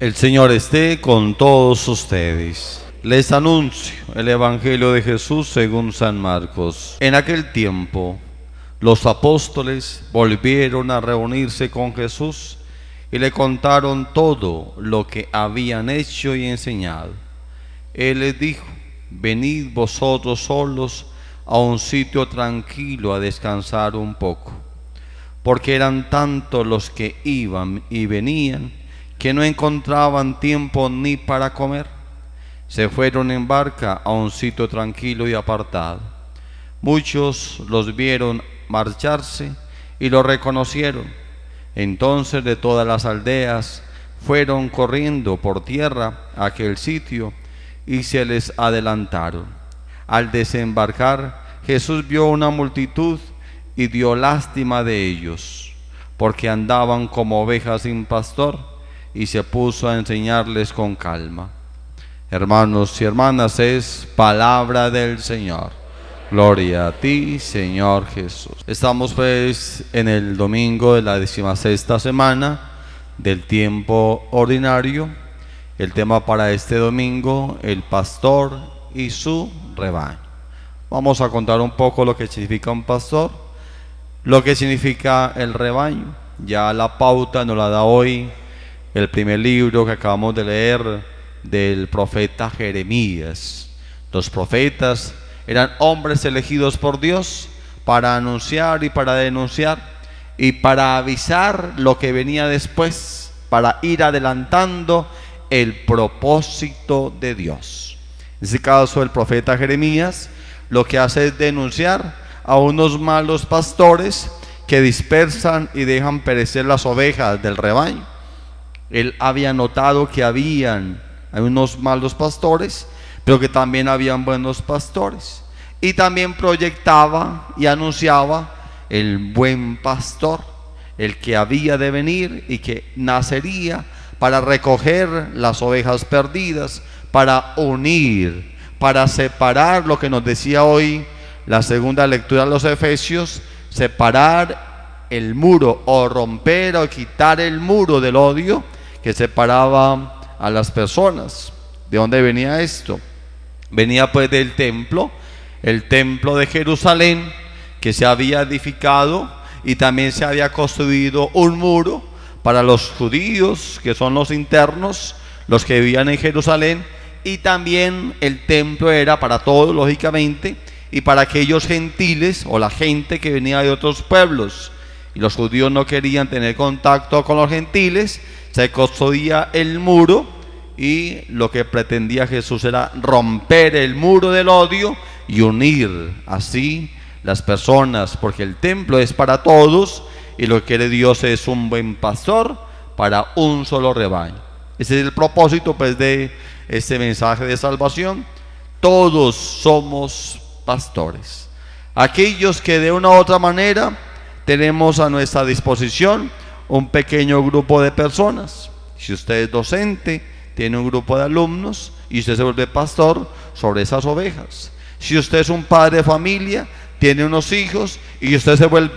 El Señor esté con todos ustedes. Les anuncio el Evangelio de Jesús según San Marcos. En aquel tiempo, los apóstoles volvieron a reunirse con Jesús y le contaron todo lo que habían hecho y enseñado. Él les dijo: venid vosotros solos a un sitio tranquilo a descansar un poco, porque eran tantos los que iban y venían que no encontraban tiempo ni para comer. Se fueron en barca a un sitio tranquilo y apartado. Muchos los vieron marcharse y los reconocieron. Entonces de todas las aldeas fueron corriendo por tierra a aquel sitio y se les adelantaron. Al desembarcar, Jesús vio una multitud y dio lástima de ellos, porque andaban como ovejas sin pastor, y se puso a enseñarles con calma. Hermanos y hermanas, es palabra del Señor. Gloria a ti, Señor Jesús. Estamos pues en el domingo de la 16ª semana del tiempo ordinario. El tema para este domingo: el pastor y su rebaño. Vamos a contar un poco lo que significa un pastor, lo que significa el rebaño. Ya la pauta nos la da hoy el primer libro que acabamos de leer del profeta Jeremías. Los profetas eran hombres elegidos por Dios para anunciar y para denunciar y para avisar lo que venía después, para ir adelantando el propósito de Dios. En este caso, el profeta Jeremías lo que hace es denunciar a unos malos pastores que dispersan y dejan perecer las ovejas del rebaño. Él había notado que habían unos malos pastores, pero que también habían buenos pastores. Y también proyectaba y anunciaba el buen pastor, el que había de venir y que nacería para recoger las ovejas perdidas, para unir, para separar, lo que nos decía hoy la segunda lectura de los Efesios, separar el muro o romper o quitar el muro del odio que separaba a las personas. ¿De dónde venía esto? Venía pues del templo, el templo de Jerusalén, que se había edificado y también se había construido un muro para los judíos, que son los internos, los que vivían en Jerusalén, y también el templo era para todos, lógicamente, y para aquellos gentiles o la gente que venía de otros pueblos. Y los judíos no querían tener contacto con los gentiles. Se construía el muro y lo que pretendía Jesús era romper el muro del odio y unir así las personas, porque el templo es para todos y lo que quiere Dios es un buen pastor para un solo rebaño. Ese es el propósito pues de este mensaje de salvación. Todos somos pastores, aquellos que de una u otra manera tenemos a nuestra disposición un pequeño grupo de personas. Si usted es docente, tiene un grupo de alumnos y usted se vuelve pastor sobre esas ovejas. Si usted es un padre de familia, tiene unos hijos y usted se vuelve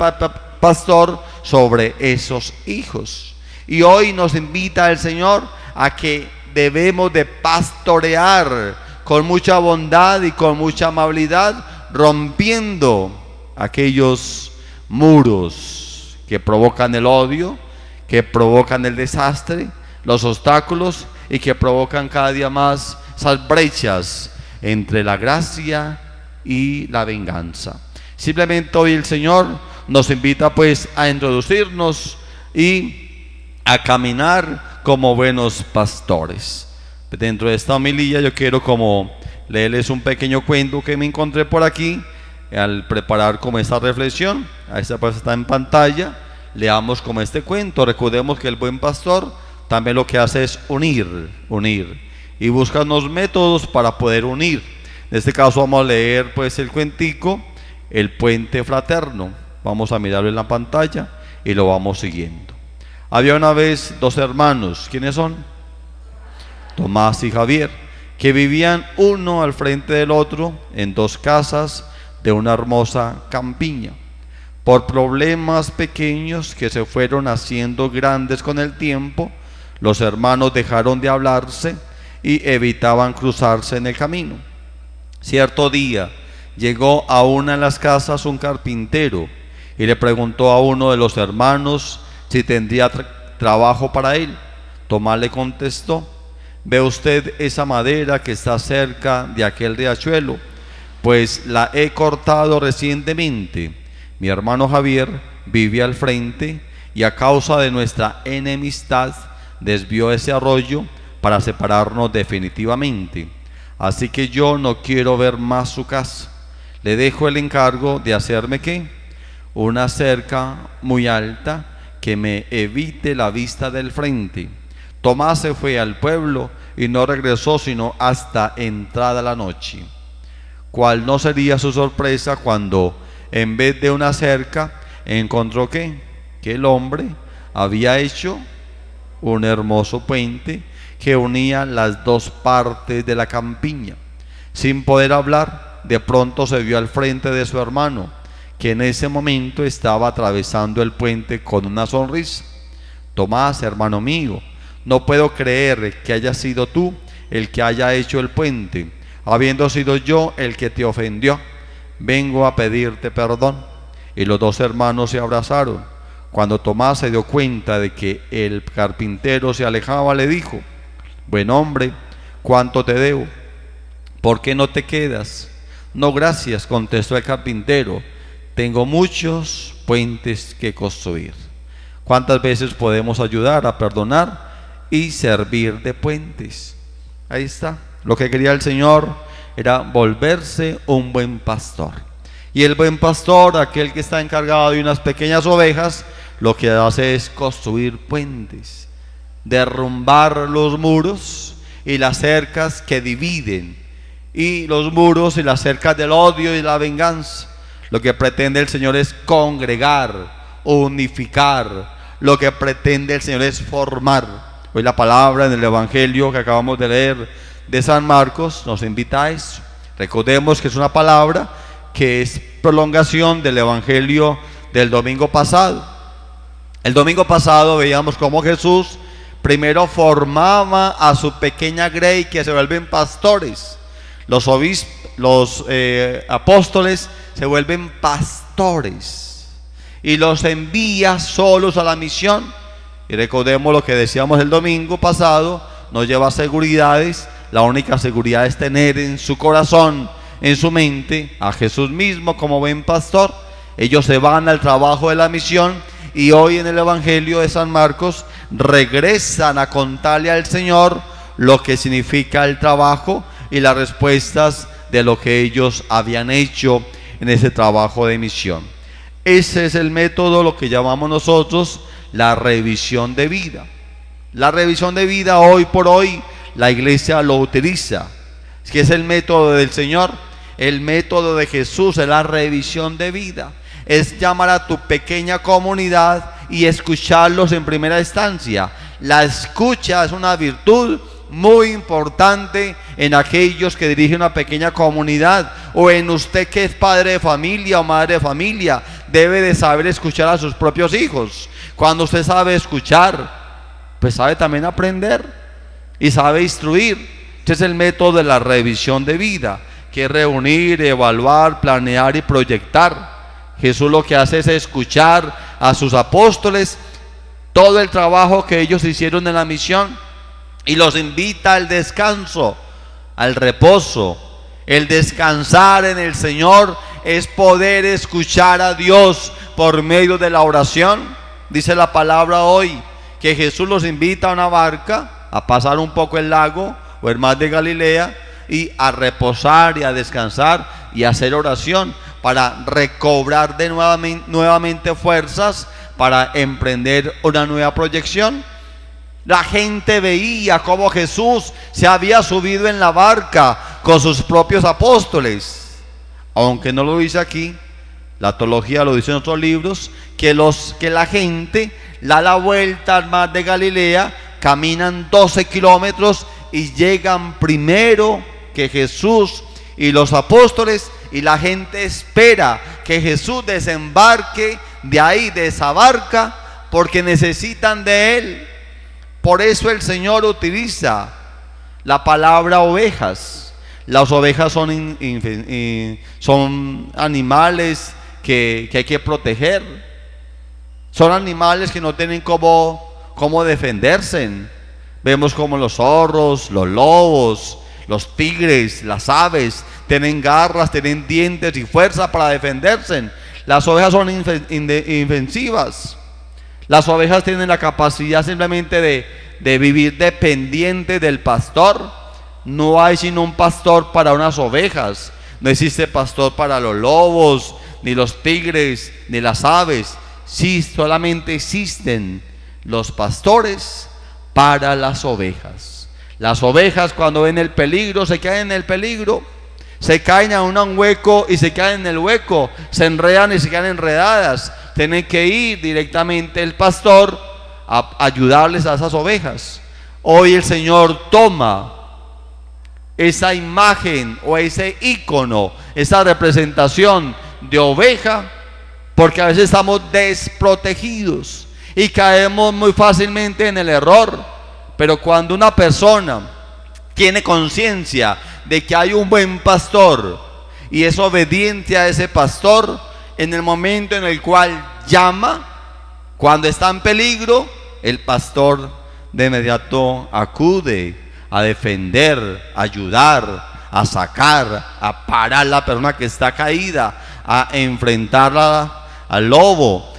pastor sobre esos hijos. Y hoy nos invita el Señor a que debemos de pastorear con mucha bondad y con mucha amabilidad, rompiendo aquellos muros que provocan el odio, que provocan el desastre, los obstáculos y que provocan cada día más esas brechas entre la gracia y la venganza. Simplemente hoy el Señor nos invita pues a introducirnos y a caminar como buenos pastores. Dentro de esta homilía yo quiero como leerles un pequeño cuento que me encontré por aquí al preparar como esta reflexión. A esta pues está en pantalla. Leamos como este cuento. Recordemos que el buen pastor también lo que hace es unir y busca unos métodos para poder unir. En este caso vamos a leer pues el cuentico El puente fraterno. Vamos a mirarlo en la pantalla y lo vamos siguiendo. Había una vez dos hermanos. ¿Quiénes son? Tomás y Javier, que vivían uno al frente del otro en dos casas de una hermosa campiña. Por problemas pequeños que se fueron haciendo grandes con el tiempo, Los hermanos dejaron de hablarse y evitaban cruzarse en el camino. Cierto día llegó a una de las casas un carpintero y le preguntó a uno de los hermanos si tendría trabajo para él. Tomás le contestó: ¿ve usted esa madera que está cerca de aquel riachuelo? Pues la he cortado recientemente. Mi hermano Javier vive al frente y a causa de nuestra enemistad desvió ese arroyo para separarnos definitivamente. Así que yo no quiero ver más su casa. Le dejo el encargo de hacerme ¿qué? Una cerca muy alta que me evite la vista del frente. Tomás se fue al pueblo y no regresó sino hasta entrada la noche. ¿Cuál no sería su sorpresa cuando en vez de una cerca encontró ¿qué? Que el hombre había hecho un hermoso puente que unía las dos partes de la campiña. Sin poder hablar, de pronto se vio al frente de su hermano, que en ese momento estaba atravesando el puente con una sonrisa. Tomás, hermano mío, no puedo creer que haya sido tú el que haya hecho el puente, habiendo sido yo el que te ofendió. Vengo a pedirte perdón. Y los dos hermanos se abrazaron. Cuando Tomás se dio cuenta de que el carpintero se alejaba, le dijo: buen hombre, ¿cuánto te debo? ¿Por qué no te quedas? No, gracias, contestó el carpintero. Tengo muchos puentes que construir. ¿Cuántas veces podemos ayudar a perdonar y servir de puentes? Ahí está. Lo que quería el Señor era volverse un buen pastor. Y el buen pastor, aquel que está encargado de unas pequeñas ovejas, lo que hace es construir puentes, derrumbar los muros y las cercas que dividen, y los muros y las cercas del odio y la venganza. Lo que pretende el Señor es congregar, unificar. Lo que pretende el Señor es formar. Hoy la palabra en el Evangelio que acabamos de leer de San Marcos nos invita a eso. Recordemos que es una palabra que es prolongación del Evangelio del domingo pasado. El domingo pasado veíamos cómo Jesús primero formaba a su pequeña grey que se vuelven pastores. Los apóstoles se vuelven pastores y los envía solos a la misión. Y recordemos lo que decíamos el domingo pasado, nos lleva seguridades. La única seguridad es tener en su corazón, en su mente, a Jesús mismo como buen pastor. Ellos se van al trabajo de la misión y hoy en el Evangelio de San Marcos regresan a contarle al Señor lo que significa el trabajo y las respuestas de lo que ellos habían hecho en ese trabajo de misión. Ese es el método, lo que llamamos nosotros la revisión de vida. La revisión de vida hoy por hoy la iglesia lo utiliza. Es que es el método del Señor, el método de Jesús, es la revisión de vida. Es llamar a tu pequeña comunidad y escucharlos en primera instancia. La escucha es una virtud muy importante en aquellos que dirigen una pequeña comunidad, o en usted que es padre de familia o madre de familia. Debe de saber escuchar a sus propios hijos. Cuando usted sabe escuchar, pues sabe también aprender y sabe instruir. Este es el método de la revisión de vida, que es reunir, evaluar, planear y proyectar. Jesús lo que hace es escuchar a sus apóstoles, todo el trabajo que ellos hicieron en la misión, y los invita al descanso, al reposo. El descansar en el Señor es poder escuchar a Dios por medio de la oración. Dice la palabra hoy que Jesús los invita a una barca a pasar un poco el lago o el mar de Galilea y a reposar y a descansar y a hacer oración para recobrar de nuevamente fuerzas para emprender una nueva proyección. La gente veía cómo Jesús se había subido en la barca con sus propios apóstoles. Aunque no lo dice aquí, la teología lo dice en otros libros, que la gente da la vuelta al mar de Galilea, caminan 12 kilómetros y llegan primero que Jesús y los apóstoles, y la gente espera que Jesús desembarque de ahí, de esa barca, porque necesitan de él. Por eso el Señor utiliza la palabra ovejas. Las ovejas son animales que hay que proteger. Son animales que no tienen cómo defenderse. Vemos como los zorros, los lobos, los tigres, las aves tienen garras, tienen dientes y fuerza para defenderse. Las ovejas son inofensivas. Las ovejas tienen la capacidad simplemente de vivir dependiente del pastor. No hay sino un pastor para unas ovejas. No existe pastor para los lobos, ni los tigres, ni las aves. Sí, solamente existen los pastores para las ovejas. Las ovejas, cuando ven el peligro, se caen en el peligro. Se caen a un hueco y se caen en el hueco. Se enredan y se quedan enredadas. Tiene que ir directamente el pastor a ayudarles a esas ovejas. Hoy el Señor toma esa imagen o ese ícono, esa representación de oveja, porque a veces estamos desprotegidos y caemos muy fácilmente en el error. Pero cuando una persona tiene conciencia de que hay un buen pastor y es obediente a ese pastor, en el momento en el cual llama, cuando está en peligro, el pastor de inmediato acude a defender, a ayudar, a sacar, a parar a la persona que está caída, a enfrentarla al lobo,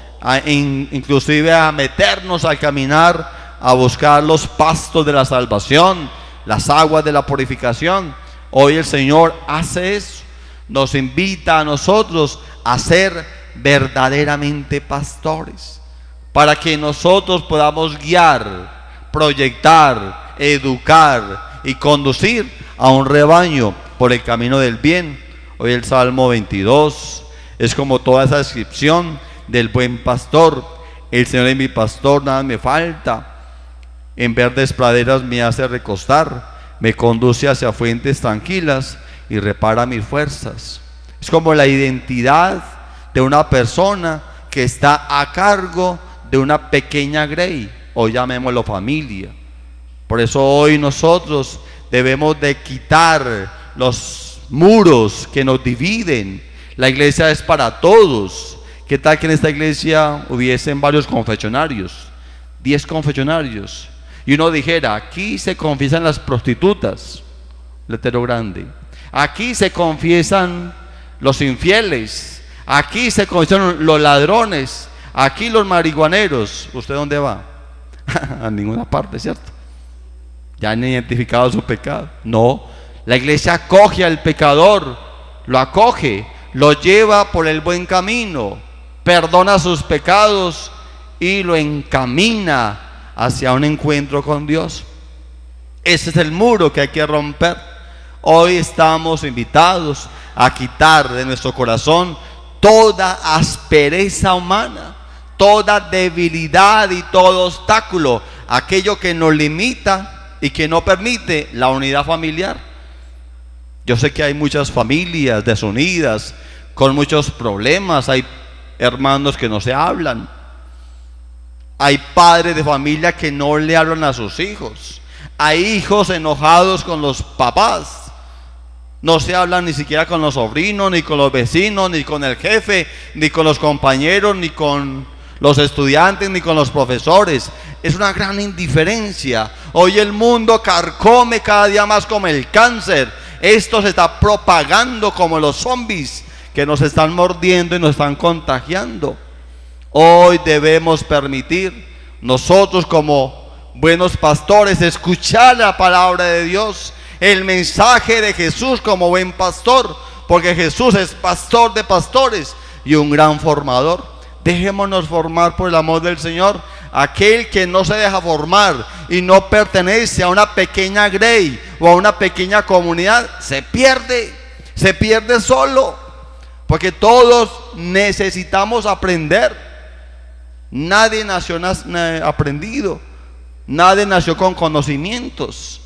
inclusive a meternos a caminar, a buscar los pastos de la salvación, las aguas de la purificación. Hoy el Señor hace eso, nos invita a nosotros a ser verdaderamente pastores, para que nosotros podamos guiar, proyectar, educar y conducir a un rebaño por el camino del bien. Hoy el Salmo 22 es como toda esa descripción del buen pastor. El Señor es mi pastor, nada me falta. En verdes praderas me hace recostar, me conduce hacia fuentes tranquilas y repara mis fuerzas. Es como la identidad de una persona que está a cargo de una pequeña grey, o llamémoslo familia. Por eso hoy nosotros debemos de quitar los muros que nos dividen. La iglesia es para todos. ¿Qué tal que en esta iglesia hubiesen varios confesionarios? 10 confesionarios. Y uno dijera, aquí se confiesan las prostitutas, letrero grande. Aquí se confiesan los infieles. Aquí se confiesan los ladrones. Aquí los marihuaneros. ¿Usted dónde va? A ninguna parte, ¿cierto? Ya han identificado su pecado. No, la iglesia acoge al pecador, lo acoge, lo lleva por el buen camino, perdona sus pecados y lo encamina hacia un encuentro con Dios. Ese es el muro que hay que romper. Hoy estamos invitados a quitar de nuestro corazón toda aspereza humana, toda debilidad y todo obstáculo, aquello que nos limita y que no permite la unidad familiar. Yo sé que hay muchas familias desunidas, con muchos problemas. Hay hermanos que no se hablan. Hay padres de familia que no le hablan a sus hijos. Hay hijos enojados con los papás. No se hablan ni siquiera con los sobrinos, ni con los vecinos, ni con el jefe, ni con los compañeros, ni con los estudiantes, ni con los profesores. Es una gran indiferencia. Hoy el mundo carcome cada día más como el cáncer. Esto se está propagando como los zombies que nos están mordiendo y nos están contagiando. Hoy debemos permitir nosotros como buenos pastores escuchar la palabra de Dios, el mensaje de Jesús como buen pastor, porque Jesús es pastor de pastores y un gran formador. Dejémonos formar por el amor del Señor. Aquel que no se deja formar y no pertenece a una pequeña grey o a una pequeña comunidad, se pierde solo, porque todos necesitamos aprender. Nadie nació aprendido, nadie nació con conocimientos.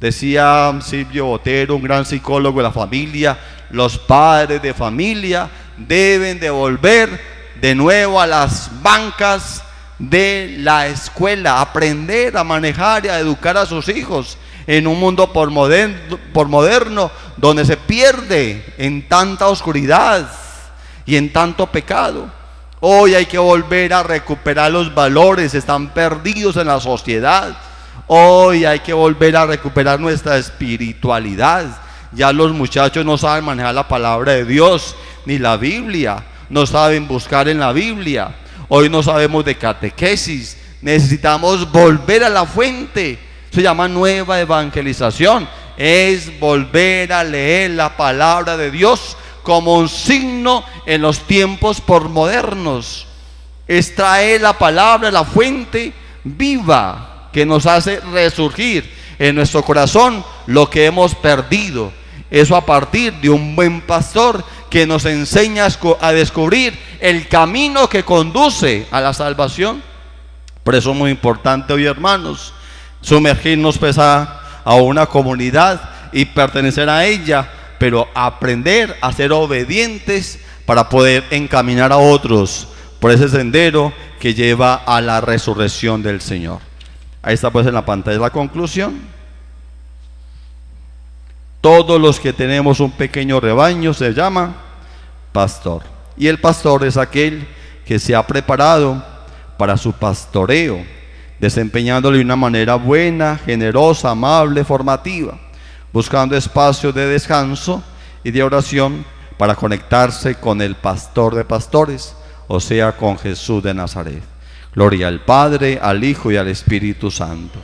Decía Silvio Botero, un gran psicólogo de la familia, los padres de familia deben de volver de nuevo a las bancas de la escuela, aprender a manejar y a educar a sus hijos en un mundo por moderno donde se pierde en tanta oscuridad y en tanto pecado. Hoy hay que volver a recuperar los valores, están perdidos en la sociedad. Hoy hay que volver a recuperar nuestra espiritualidad. Ya los muchachos no saben manejar la palabra de Dios ni la Biblia, no saben buscar en la Biblia. Hoy no sabemos de catequesis. Necesitamos volver a la fuente. Se llama nueva evangelización. Es volver a leer la palabra de Dios como un signo en los tiempos posmodernos. Es traer la palabra, la fuente viva que nos hace resurgir en nuestro corazón lo que hemos perdido. Eso a partir de un buen pastor que nos enseña a descubrir el camino que conduce a la salvación. Por eso es muy importante hoy, hermanos, sumergirnos pues a una comunidad y pertenecer a ella, pero aprender a ser obedientes para poder encaminar a otros por ese sendero que lleva a la resurrección del Señor. Ahí está pues en la pantalla la conclusión. Todos los que tenemos un pequeño rebaño se llama pastor. Y el pastor es aquel que se ha preparado para su pastoreo, desempeñándolo de una manera buena, generosa, amable, formativa, buscando espacios de descanso y de oración para conectarse con el pastor de pastores, o sea, con Jesús de Nazaret. Gloria al Padre, al Hijo y al Espíritu Santo.